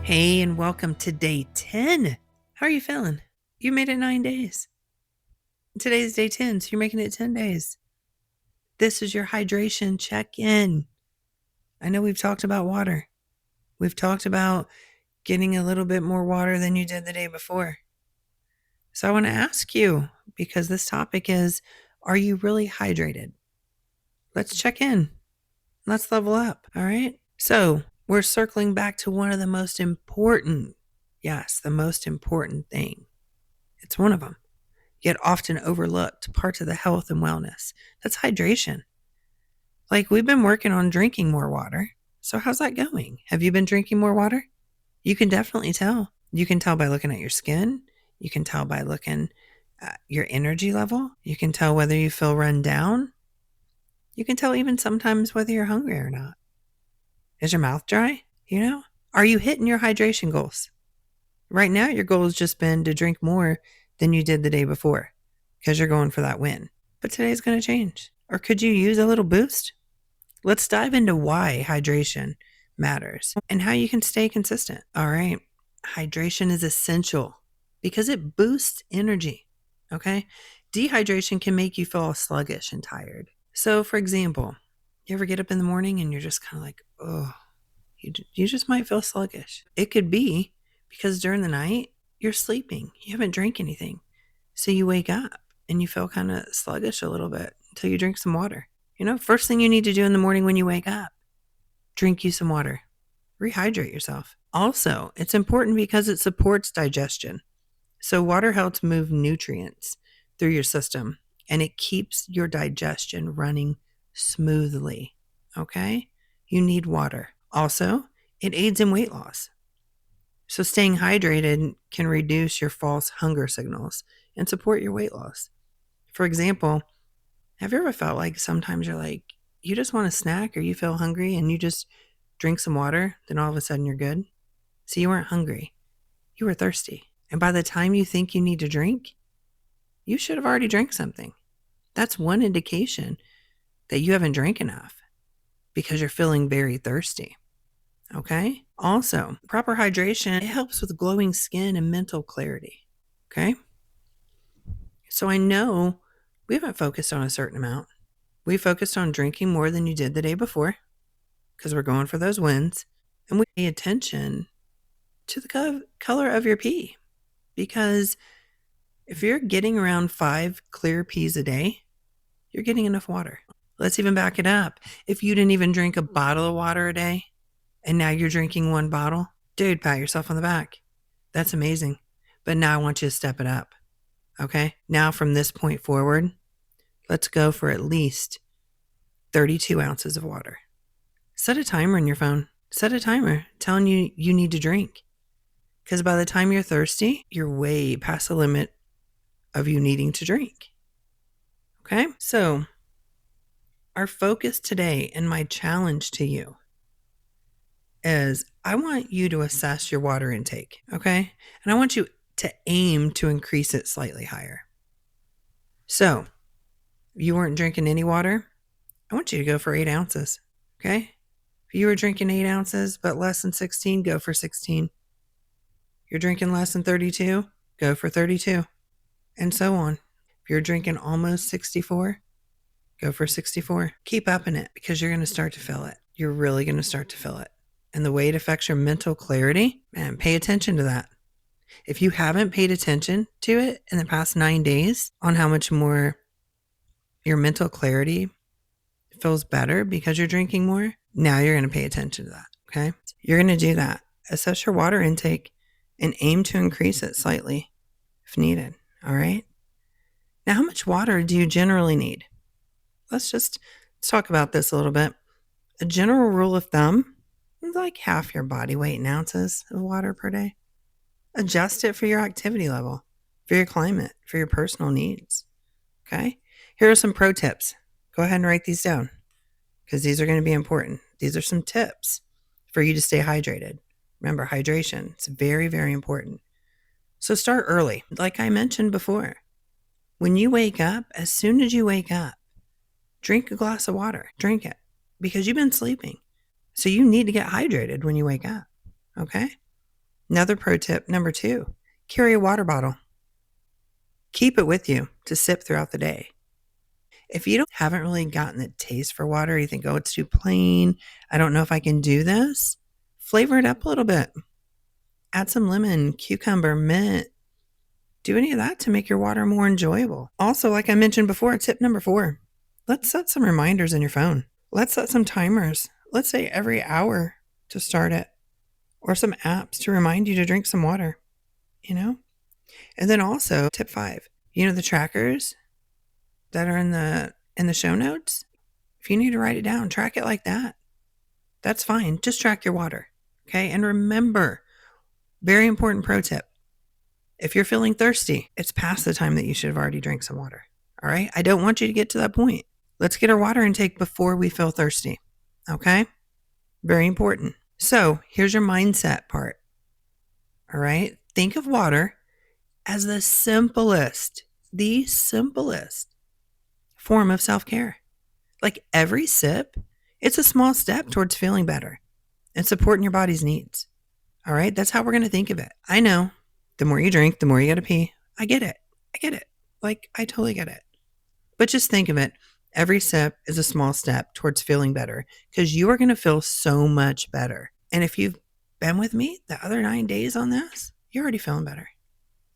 Hey, and welcome to day 10. How are you feeling? You made it 9 days. Today's day 10, so you're making it 10 days. This is your hydration check-in. I know we've talked about water. We've talked about getting a little bit more water than you did the day before. So I want to ask you, because this topic is, are you really hydrated? Let's check in. Let's level up, all right? So we're circling back to one of the most important, yes, the most important thing. It's one of them, yet often overlooked parts of the health and wellness. That's hydration. Like, we've been working on drinking more water. So how's that going? Have you been drinking more water? You can definitely tell. You can tell by looking at your skin. You can tell by looking at your energy level. You can tell whether you feel run down. You can tell even sometimes whether you're hungry or not. Is your mouth dry? Are you hitting your hydration goals? Right now, your goal has just been to drink more than you did the day before because you're going for that win. But today's going to change. Or could you use a little boost? Let's dive into why hydration matters and how you can stay consistent. All right. Hydration is essential because it boosts energy. Okay. Dehydration can make you feel sluggish and tired. So, for example, you ever get up in the morning and you're just kind of like, oh, you just might feel sluggish. It could be because during the night, you're sleeping. You haven't drank anything. So you wake up and you feel kind of sluggish a little bit until you drink some water. First thing you need to do in the morning when you wake up, drink you some water. Rehydrate yourself. Also, it's important because it supports digestion. So water helps move nutrients through your system and it keeps your digestion running smoothly. Okay? You need water. Also, it aids in weight loss. So staying hydrated can reduce your false hunger signals and support your weight loss. For example, have you ever felt like sometimes you're like, you just want a snack or you feel hungry and you just drink some water, then all of a sudden you're good? So you weren't hungry, you were thirsty. And by the time you think you need to drink, you should have already drank something. That's one indication that you haven't drank enough because you're feeling very thirsty. Okay? Also, proper hydration, it helps with glowing skin and mental clarity. Okay? So I know we haven't focused on a certain amount. We focused on drinking more than you did the day before because we're going for those wins. And we pay attention to the color of your pee because if you're getting around 5 clear pees a day, you're getting enough water. Let's even back it up. If you didn't even drink a bottle of water a day and now you're drinking 1 bottle, dude, pat yourself on the back. That's amazing. But now I want you to step it up. Okay? Now from this point forward, let's go for at least 32 ounces of water. Set a timer on your phone. Set a timer telling you you need to drink. Because by the time you're thirsty, you're way past the limit of you needing to drink. Okay? So, our focus today and my challenge to you is I want you to assess your water intake. Okay? And I want you to aim to increase it slightly higher. So, if you weren't drinking any water, I want you to go for 8 ounces. Okay? If you were drinking 8 ounces but less than 16, go for 16. You're drinking less than 32, go for 32. And so on. If you're drinking almost 64, go for 64. Keep upping it because you're going to start to feel it. You're really going to start to feel it. And the way it affects your mental clarity, man, pay attention to that. If you haven't paid attention to it in the past 9 days on how much more your mental clarity feels better because you're drinking more, now you're going to pay attention to that. Okay? You're going to do that. Assess your water intake and aim to increase it slightly if needed. All right? Now, how much water do you generally need? Let's talk about this a little bit. A general rule of thumb is like half your body weight in ounces of water per day. Adjust it for your activity level, for your climate, for your personal needs. Okay? Here are some pro tips. Go ahead and write these down because these are going to be important. These are some tips for you to stay hydrated. Remember, hydration, it's very, very important. So start early. Like I mentioned before, when you wake up, as soon as you wake up, drink a glass of water. Drink it because you've been sleeping. So you need to get hydrated when you wake up. Okay? Another pro tip, number 2, carry a water bottle. Keep it with you to sip throughout the day. If you haven't really gotten the taste for water, you think, oh, it's too plain, I don't know if I can do this, flavor it up a little bit. Add some lemon, cucumber, mint. Do any of that to make your water more enjoyable. Also, like I mentioned before, tip number 4, let's set some reminders in your phone. Let's set some timers. Let's say every hour to start it, or some apps to remind you to drink some water, And then also tip 5, the trackers that are in the show notes. If you need to write it down, track it like that. That's fine. Just track your water. Okay. And remember, very important pro tip. If you're feeling thirsty, it's past the time that you should have already drank some water. All right. I don't want you to get to that point. Let's get our water intake before we feel thirsty. Okay. Very important. So here's your mindset part. All right. Think of water as the simplest form of self-care. Like every sip, it's a small step towards feeling better and supporting your body's needs. All right. That's how we're going to think of it. I know the more you drink, the more you got to pee. I get it. Like I totally get it. But just think of it. Every sip is a small step towards feeling better because you are going to feel so much better. And if you've been with me the other 9 days on this, you're already feeling better.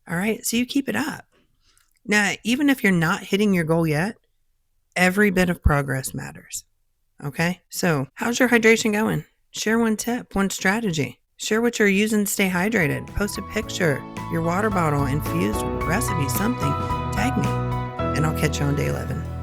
All right. So you keep it up. Now, even if you're not hitting your goal yet, every bit of progress matters. Okay. So how's your hydration going? Share one tip, one strategy. Share what you're using to stay hydrated. Post a picture, your water bottle, infused recipe, something. Tag me. And I'll catch you on day 11.